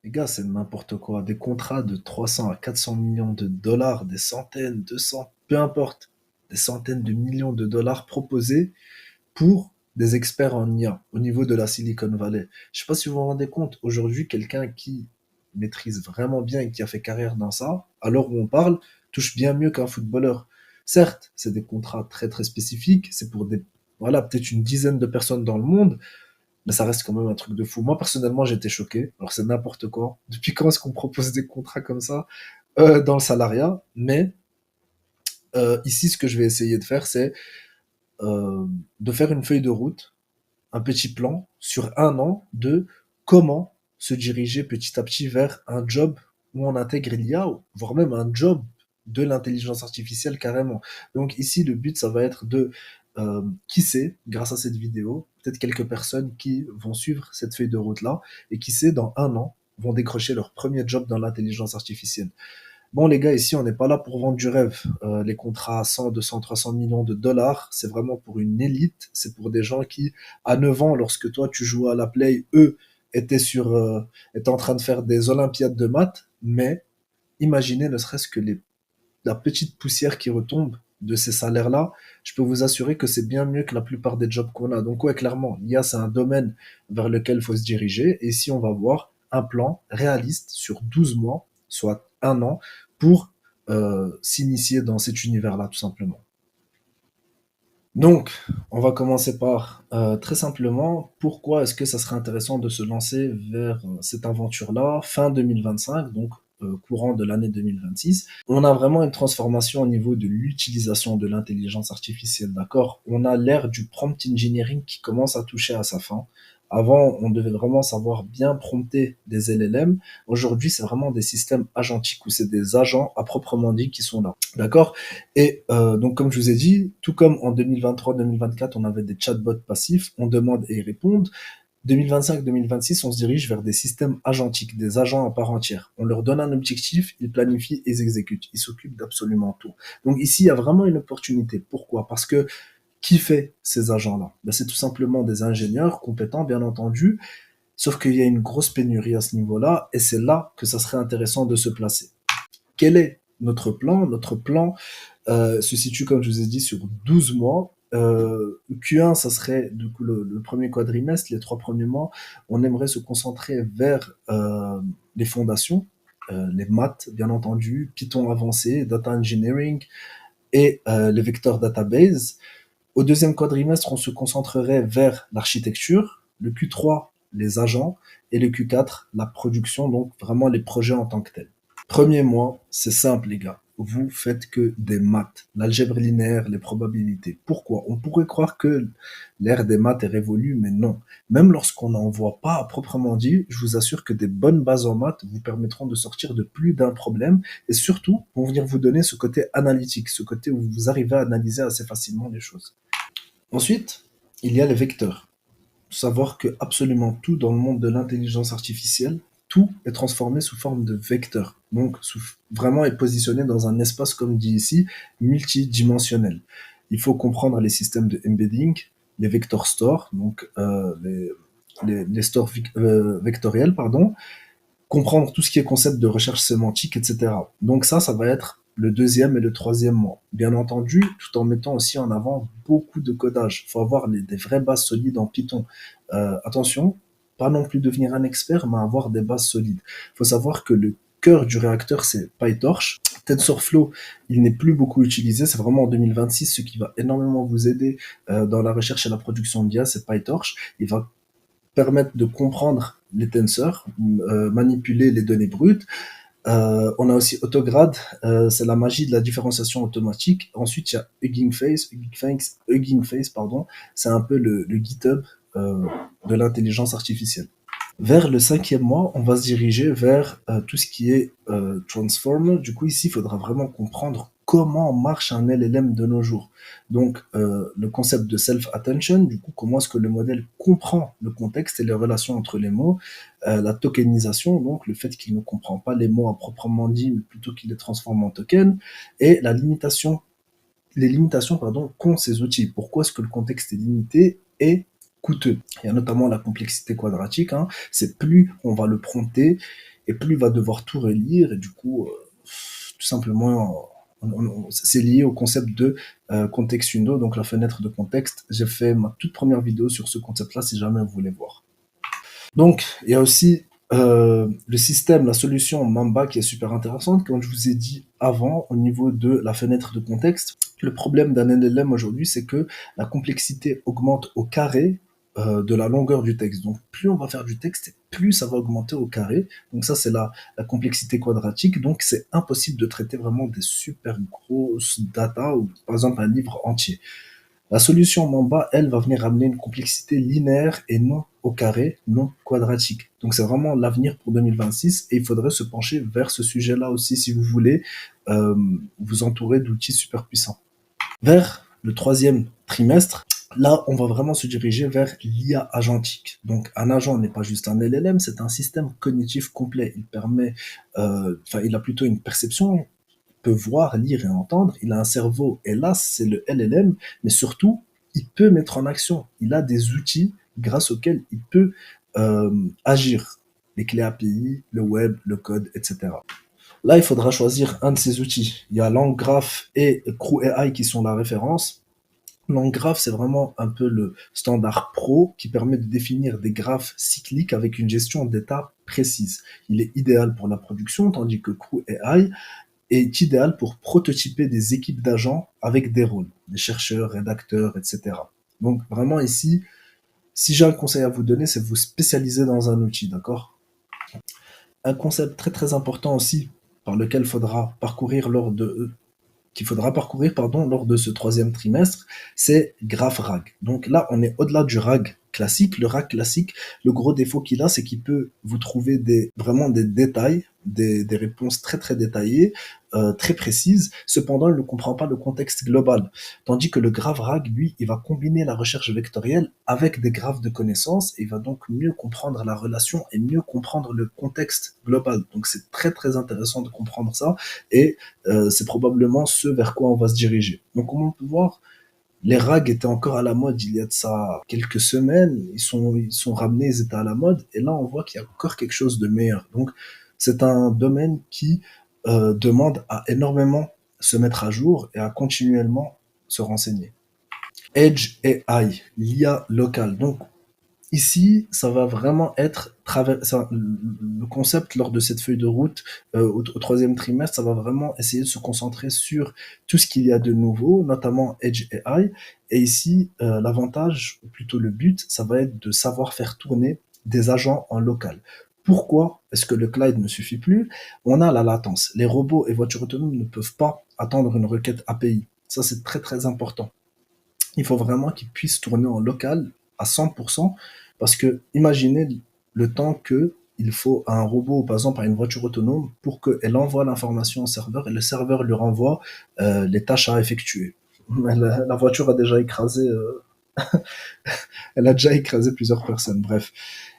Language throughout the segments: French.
Les gars, c'est n'importe quoi. Des contrats de 300 à 400 millions de dollars, des centaines, 200, peu importe, des centaines de millions de dollars proposés pour des experts en IA au niveau de la Silicon Valley. Je sais pas si vous vous rendez compte, aujourd'hui, quelqu'un qui maîtrise vraiment bien et qui a fait carrière dans ça, à l'heure où on parle, touche bien mieux qu'un footballeur. Certes, c'est des contrats très très spécifiques, c'est pour des, voilà, peut-être une dizaine de personnes dans le monde, mais ça reste quand même un truc de fou. Moi, personnellement, j'étais choqué. Alors, c'est n'importe quoi. Depuis quand est-ce qu'on propose des contrats comme ça dans le salariat? Mais ici, ce que je vais essayer de faire, c'est euh, de faire une feuille de route, un petit plan sur un an de comment se diriger petit à petit vers un job où on intègre l'IA, voire même un job de l'intelligence artificielle carrément. Donc ici, le but, ça va être de, qui sait, grâce à cette vidéo, peut-être quelques personnes qui vont suivre cette feuille de route-là, et qui sait, dans un an, vont décrocher leur premier job dans l'intelligence artificielle. Bon, les gars, ici, on n'est pas là pour vendre du rêve. Les contrats à 100, 200, 300 millions de dollars, c'est vraiment pour une élite. C'est pour des gens qui, à 9 ans, lorsque toi, tu jouais à la Play, eux étaient en train de faire des Olympiades de maths. Mais imaginez ne serait-ce que la petite poussière qui retombe de ces salaires-là. Je peux vous assurer que c'est bien mieux que la plupart des jobs qu'on a. Donc, ouais, clairement, l'IA, c'est un domaine vers lequel il faut se diriger. Et ici, on va voir un plan réaliste sur 12 mois, soit un an, pour s'initier dans cet univers-là, tout simplement. Donc, on va commencer par très simplement, pourquoi est-ce que ça serait intéressant de se lancer vers cette aventure-là fin 2025, donc courant de l'année 2026. On a vraiment une transformation au niveau de l'utilisation de l'intelligence artificielle, d'accord? On a l'ère du prompt engineering qui commence à toucher à sa fin. Avant, on devait vraiment savoir bien prompter des LLM. Aujourd'hui, c'est vraiment des systèmes agentiques où c'est des agents à proprement dit qui sont là. D'accord? Et donc, comme je vous ai dit, tout comme en 2023-2024, on avait des chatbots passifs, on demande et ils répondent. 2025-2026, on se dirige vers des systèmes agentiques, des agents à part entière. On leur donne un objectif, ils planifient, ils exécutent. Ils s'occupent d'absolument tout. Donc ici, il y a vraiment une opportunité. Pourquoi? Parce que qui fait ces agents-là? Ben, c'est tout simplement des ingénieurs compétents, bien entendu, sauf qu'il y a une grosse pénurie à ce niveau-là, et c'est là que ça serait intéressant de se placer. Quel est notre plan? Notre plan se situe, comme je vous ai dit, sur 12 mois. Q1, ça serait du coup le premier quadrimestre, les 3 premiers mois. On aimerait se concentrer vers les fondations, les maths, bien entendu, Python avancé, data engineering et les vecteurs database. Au deuxième quadrimestre, on se concentrerait vers l'architecture, le Q3, les agents, et le Q4, la production, donc vraiment les projets en tant que tels. Premier mois, c'est simple, les gars. Vous faites que des maths, l'algèbre linéaire, les probabilités. Pourquoi? On pourrait croire que l'ère des maths est révolue, mais non. Même lorsqu'on n'en voit pas à proprement dit, je vous assure que des bonnes bases en maths vous permettront de sortir de plus d'un problème et surtout vont venir vous donner ce côté analytique, ce côté où vous arrivez à analyser assez facilement les choses. Ensuite, il y a les vecteurs. Savoir que absolument tout dans le monde de l'intelligence artificielle, tout est transformé sous forme de vecteurs. Donc, vraiment est positionné dans un espace, comme dit ici, multidimensionnel. Il faut comprendre les systèmes de embedding, les vector stores, donc les stores vectoriels, pardon, comprendre tout ce qui est concept de recherche sémantique, etc. Donc ça va être le deuxième et le troisième mois. Bien entendu, tout en mettant aussi en avant beaucoup de codage. Il faut avoir des vraies bases solides en Python. Attention, pas non plus devenir un expert, mais avoir des bases solides. Il faut savoir que le cœur du réacteur, c'est PyTorch. TensorFlow, il n'est plus beaucoup utilisé. C'est vraiment en 2026 ce qui va énormément vous aider dans la recherche et la production d'IA, c'est PyTorch. Il va permettre de comprendre les tensors, manipuler les données brutes. On a aussi Autograd, c'est la magie de la différenciation automatique. Ensuite, il y a Hugging Face, pardon, c'est un peu le GitHub de l'intelligence artificielle. Vers le cinquième mois, on va se diriger vers tout ce qui est transformer. Du coup, ici, il faudra vraiment comprendre comment marche un LLM de nos jours. Donc, le concept de self-attention, du coup, comment est-ce que le modèle comprend le contexte et les relations entre les mots. La tokenisation, donc le fait qu'il ne comprend pas les mots à proprement dit, mais plutôt qu'il les transforme en tokens. Et les limitations, pardon, qu'ont ces outils. Pourquoi est-ce que le contexte est limité et coûteux. Il y a notamment la complexité quadratique, hein. C'est plus on va le prompter et plus il va devoir tout relire et du coup, tout simplement, c'est lié au concept de context window, donc la fenêtre de contexte. J'ai fait ma toute première vidéo sur ce concept-là si jamais vous voulez voir. Donc, il y a aussi le système, la solution Mamba qui est super intéressante, comme je vous ai dit avant, au niveau de la fenêtre de contexte. Le problème d'un LLM aujourd'hui, c'est que la complexité augmente au carré de la longueur du texte. Donc, plus on va faire du texte, plus ça va augmenter au carré. Donc ça, c'est la complexité quadratique. Donc, c'est impossible de traiter vraiment des super grosses data ou, par exemple, un livre entier. La solution Mamba, elle, va venir amener une complexité linéaire et non au carré, non quadratique. Donc c'est vraiment l'avenir pour 2026 et il faudrait se pencher vers ce sujet-là aussi si vous voulez euh, vous entourer d'outils super puissants. Vers le troisième trimestre, là, on va vraiment se diriger vers l'IA agentique. Donc, un agent n'est pas juste un LLM, c'est un système cognitif complet. Il permet, il a plutôt une perception, peut voir, lire et entendre. Il a un cerveau, et là, c'est le LLM, mais surtout, il peut mettre en action. Il a des outils grâce auxquels il peut agir. Les clés API, le web, le code, etc. Là, il faudra choisir un de ces outils. Il y a LangGraph et CrewAI qui sont la référence. LangGraph, c'est vraiment un peu le standard pro qui permet de définir des graphes cycliques avec une gestion d'état précise. Il est idéal pour la production, tandis que CrewAI est idéal pour prototyper des équipes d'agents avec des rôles, des chercheurs, rédacteurs, etc. Donc vraiment ici, si j'ai un conseil à vous donner, c'est de vous spécialiser dans un outil, d'accord? Un concept très très important aussi par lequel faudra parcourir qu'il faudra parcourir lors de ce troisième trimestre, c'est GraphRag. Donc là, on est au-delà du RAG classique. Le RAG classique, le gros défaut qu'il a, c'est qu'il peut vous trouver vraiment des détails, des réponses très très détaillées, très précises. Cependant, il ne comprend pas le contexte global. Tandis que le GraphRag, lui, il va combiner la recherche vectorielle avec des graphes de connaissances et il va donc mieux comprendre la relation et mieux comprendre le contexte global. Donc c'est très très intéressant de comprendre ça et c'est probablement ce vers quoi on va se diriger. Donc, comme on peut voir, les rags étaient encore à la mode il y a de ça quelques semaines. Ils sont ramenés, ils étaient à la mode. Et là, on voit qu'il y a encore quelque chose de meilleur. Donc, c'est un domaine qui demande à énormément se mettre à jour et à continuellement se renseigner. Edge AI, l'IA locale. Donc, ici, ça va vraiment être le concept lors de cette feuille de route au troisième trimestre, ça va vraiment essayer de se concentrer sur tout ce qu'il y a de nouveau, notamment Edge AI. Et ici, l'avantage, ou plutôt le but, ça va être de savoir faire tourner des agents en local. Pourquoi est-ce que le cloud ne suffit plus? On a la latence. Les robots et voitures autonomes ne peuvent pas attendre une requête API. Ça, c'est très très important. Il faut vraiment qu'ils puissent tourner en local à 100%, parce que imaginez le temps que il faut à un robot, par exemple à une voiture autonome, pour qu'elle envoie l'information au serveur et le serveur lui renvoie les tâches à effectuer. La voiture a déjà écrasé, elle a déjà écrasé plusieurs personnes. Bref,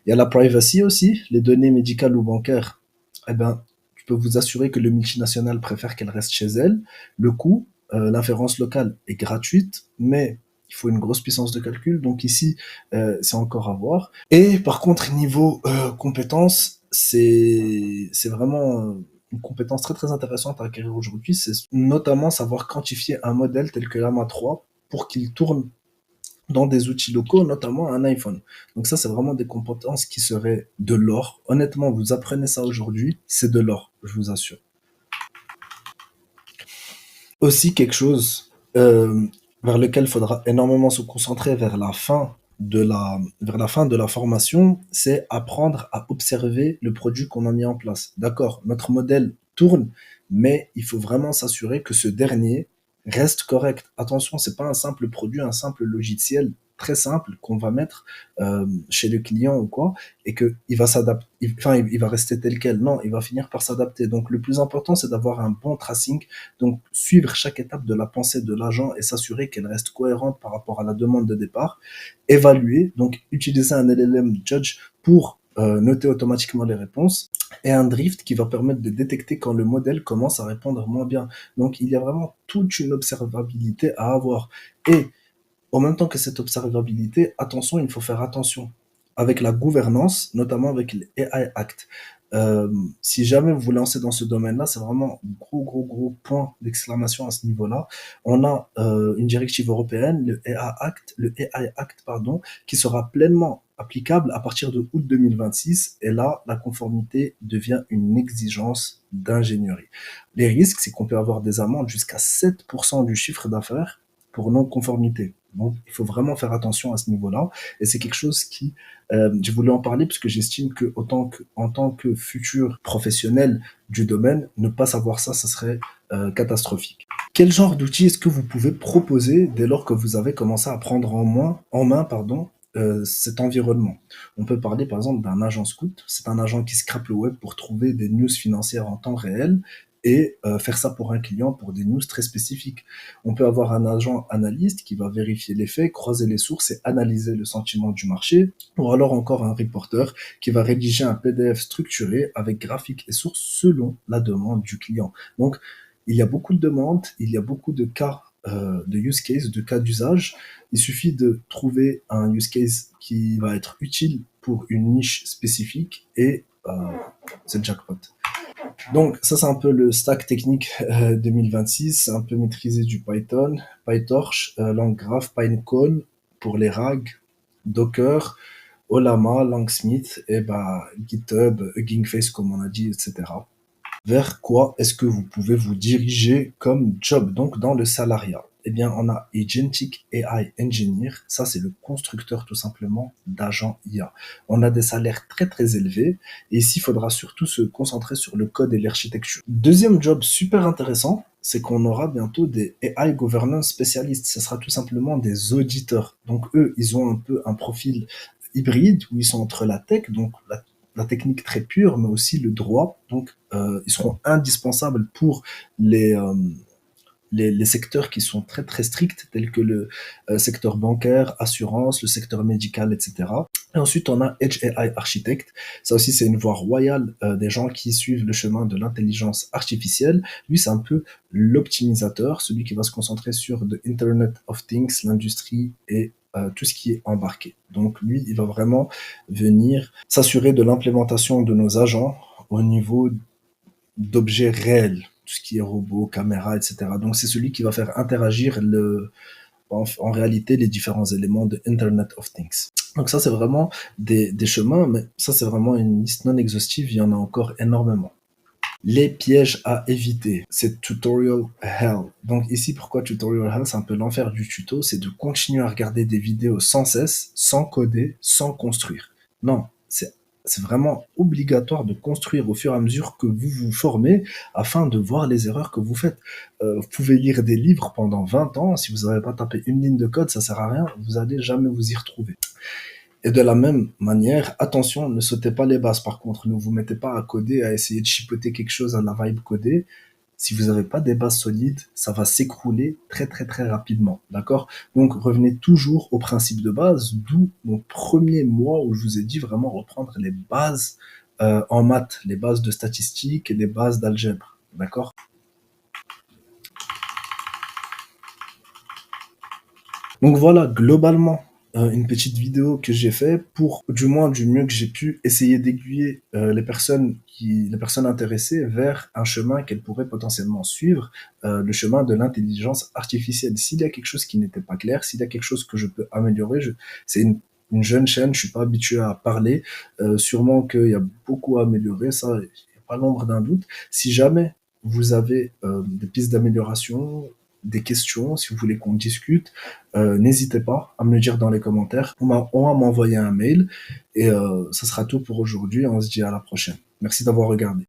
il y a la privacy aussi, les données médicales ou bancaires. Eh ben, je peux vous assurer que le multinational préfère qu'elles restent chez elles. Le coût, l'inférence locale est gratuite, mais il faut une grosse puissance de calcul. Donc ici, c'est encore à voir. Et par contre, niveau compétences, c'est vraiment une compétence très très intéressante à acquérir aujourd'hui. C'est notamment savoir quantifier un modèle tel que l'AMA 3 pour qu'il tourne dans des outils locaux, notamment un iPhone. Donc ça, c'est vraiment des compétences qui seraient de l'or. Honnêtement, vous apprenez ça aujourd'hui, c'est de l'or, je vous assure. Aussi quelque chose vers lequel il faudra énormément se concentrer vers la fin de la formation, c'est apprendre à observer le produit qu'on a mis en place. D'accord, notre modèle tourne, mais il faut vraiment s'assurer que ce dernier reste correct. Attention, c'est pas un simple produit, un simple logiciel très simple qu'on va mettre chez le client ou quoi, et que il va s'adapter, il va rester tel quel. Non, il va finir par s'adapter. Donc le plus important, c'est d'avoir un bon tracing, donc suivre chaque étape de la pensée de l'agent et s'assurer qu'elle reste cohérente par rapport à la demande de départ, évaluer, donc utiliser un LLM Judge pour noter automatiquement les réponses, et un drift qui va permettre de détecter quand le modèle commence à répondre moins bien. Donc il y a vraiment toute une observabilité à avoir. Et En même temps que cette observabilité, attention, il faut faire attention avec la gouvernance, notamment avec les AI Act. Si jamais vous vous lancez dans ce domaine-là, c'est vraiment un gros, gros, gros point d'exclamation à ce niveau-là. On a une directive européenne, le AI Act, pardon, qui sera pleinement applicable à partir de août 2026. Et là, la conformité devient une exigence d'ingénierie. Les risques, c'est qu'on peut avoir des amendes jusqu'à 7% du chiffre d'affaires pour non-conformité. Donc, il faut vraiment faire attention à ce niveau-là. Et c'est quelque chose qui, je voulais en parler parce que j'estime que, en tant que futur professionnel du domaine, ne pas savoir ça, ça serait catastrophique. Quel genre d'outils est-ce que vous pouvez proposer dès lors que vous avez commencé à prendre en main, pardon, cet environnement? On peut parler par exemple d'un agent scout. C'est un agent qui scrape le web pour trouver des news financières en temps réel et faire ça pour un client pour des news très spécifiques. On peut avoir un agent analyste qui va vérifier les faits, croiser les sources et analyser le sentiment du marché, ou alors encore un reporter qui va rédiger un PDF structuré avec graphiques et sources selon la demande du client. Donc, il y a beaucoup de demandes, il y a beaucoup de cas de use case, de cas d'usage. Il suffit de trouver un use case qui va être utile pour une niche spécifique et c'est le jackpot. Donc ça c'est un peu le stack technique 2026, un peu maîtriser du Python, PyTorch, LangGraph, Pinecone pour les RAG, Docker, Olama, Langsmith et bah GitHub, Hugging Face comme on a dit, etc. Vers quoi est-ce que vous pouvez vous diriger comme job, donc dans le salariat? Eh bien, on a Agentic AI Engineer, ça c'est le constructeur tout simplement d'agents IA. On a des salaires très très élevés et ici il faudra surtout se concentrer sur le code et l'architecture. Deuxième job super intéressant, c'est qu'on aura bientôt des AI governance spécialistes. Ce sera tout simplement des auditeurs. Donc eux, ils ont un peu un profil hybride où ils sont entre la tech, donc la technique très pure, mais aussi le droit. Donc, ils seront indispensables pour les, euh, les secteurs qui sont très très stricts, tels que le secteur bancaire, assurance, le secteur médical, etc. Et ensuite, on a Edge AI Architect. Ça aussi, c'est une voie royale des gens qui suivent le chemin de l'intelligence artificielle. Lui, c'est un peu l'optimisateur, celui qui va se concentrer sur the Internet of Things, l'industrie et tout ce qui est embarqué. Donc lui, il va vraiment venir s'assurer de l'implémentation de nos agents au niveau d'objets réels, tout ce qui est robots, caméras, etc. Donc c'est celui qui va faire interagir en réalité les différents éléments de Internet of Things. Donc ça c'est vraiment des chemins, mais ça c'est vraiment une liste non exhaustive, il y en a encore énormément. Les pièges à éviter, c'est tutorial hell. Donc ici, pourquoi tutorial hell? C'est un peu l'enfer du tuto, c'est de continuer à regarder des vidéos sans cesse, sans coder, sans construire. Non, c'est vraiment obligatoire de construire au fur et à mesure que vous vous formez afin de voir les erreurs que vous faites. Vous pouvez lire des livres pendant 20 ans, si vous n'avez pas tapé une ligne de code, ça sert à rien, vous allez jamais vous y retrouver. Et de la même manière, attention, ne sautez pas les bases. Par contre, ne vous mettez pas à coder, à essayer de chipoter quelque chose à la vibe codée. Si vous n'avez pas des bases solides, ça va s'écrouler très très très rapidement. D'accord? Donc revenez toujours au principe de base, d'où mon premier mois où je vous ai dit vraiment reprendre les bases en maths, les bases de statistiques et les bases d'algèbre. D'accord? Donc voilà, globalement, une petite vidéo que j'ai fait pour, du moins du mieux que j'ai pu, essayer d'aiguiller les personnes intéressées vers un chemin qu'elles pourraient potentiellement suivre, le chemin de l'intelligence artificielle. S'il y a quelque chose qui n'était pas clair, s'il y a quelque chose que je peux améliorer, c'est une jeune chaîne, je suis pas habitué à parler, sûrement qu'il y a beaucoup à améliorer, ça, il n'y a pas l'ombre d'un doute. Si jamais vous avez des pistes d'amélioration, des questions, si vous voulez qu'on discute, n'hésitez pas à me le dire dans les commentaires. On va m'envoyer un mail et ça sera tout pour aujourd'hui. On se dit à la prochaine. Merci d'avoir regardé.